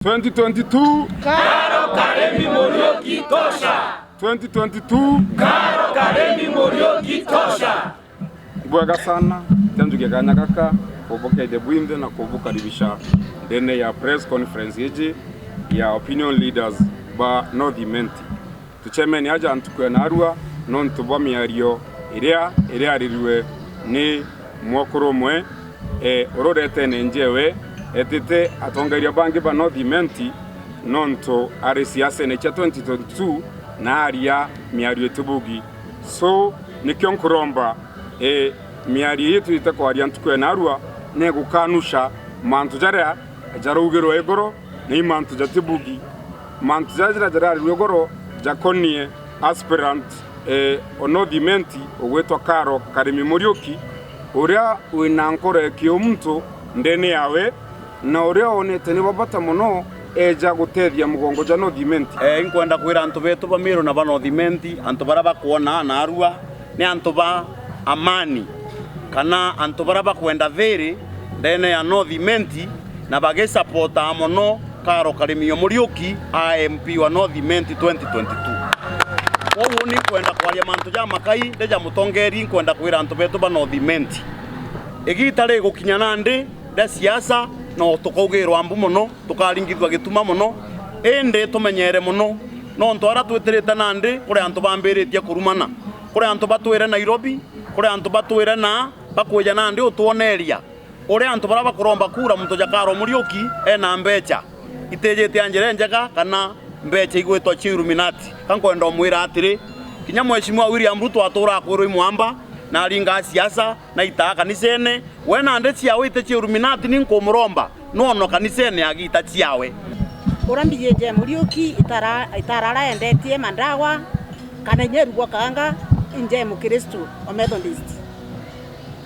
2022 Karo Karemi Muriuki tosha. 2022 Karo Karemi Muriuki tosha. Bwaga sana tanjuge kanya kaka kubuka idebwimde na kubukaribisha ndene ya press conference yeje ya opinion leaders ba North Imenti tuchemeni aja antukwe na arua non tuba miario iria ririwe ni mwokoro mwe ororete nenjewe etete atongeria bangi ba North Imenti nonto ari siasa ne cha 2022 na aria miario tubugi so nikionkuromba miario yetu itakwaria ntukwe na arua ne gukanusha mantu jaria jarugero egoro ni mantu jatibugi mantu jara rugero jakonie aspirant North Imenti ogwetwa Karo Karemi Muriuki uria wina nkore kio muntu ndene yawe na uria onete ni babata muno eja gutethia mugongo ja North Imenti. Inkwenda kwira antu betu ba Meru na ba North Imenti antu bara bakuona na arua ni antu ba amani kana antu bara bakwenda thiri ndene ya North Imenti na bage supporta muno Karo Karemi Muriuki MP wa North Imenti 2022. Owo ni kwenda kwaria mantu ja makai ndeja mutongeri kwenda kwira antu betu ba North Imenti igitare gukinyana ndi de siasa no tukaugerwa ambu muno tukaringithwa gituma muno ende tumenyere muno no ntwara tweterete nandi kuri antu bambiritie kurumana kuri antu batwire Nairobi kuri antu batwire na bakweja nandi utuoneria uri antu bara bakuromba kura muntu ja Karo Muriuki ena mbecha itejete anjere njega kana mbecha igwetwa Illuminati kankwenda mwira atiri kinya mheshimiwa William Ruto atura kwiro imwamba na ringa siasa na ita kanisene wena ndeti yawe ite Illuminati ninkomuromba nono kanisene agita ciawe urambiye je Muriuki itarara endetie mandawa kana nyerugwa kanga inje mu Kristo o Methodist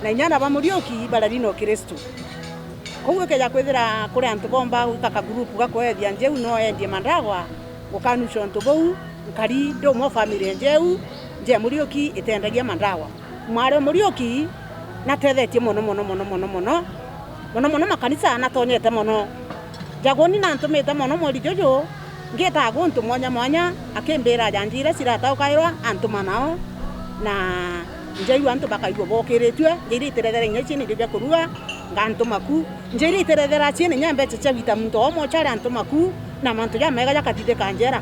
na nyana ba Muriuki balarino Kristo kuwe keja kwethira kuri antu bomba utaka group gakwethia njeu no endie mandawa ukanusho ntubou nkari ndo mo family njeu je Muriuki itendagia mandawa mware Muriuki natethetie muno makanisa natonyete muno jagoni na ntumite muno muri jojo ngeta guntu mwanya akembera janjire sirata ukairwa antuma nao na njeiwa antu bakaigwo bokeretwe njiri terethera nyechi ni bya kuruga ngantu maku njiri terethera chini nyambe cha vita muntu omo chari antu maku na mantu ya mega yakatite kanjera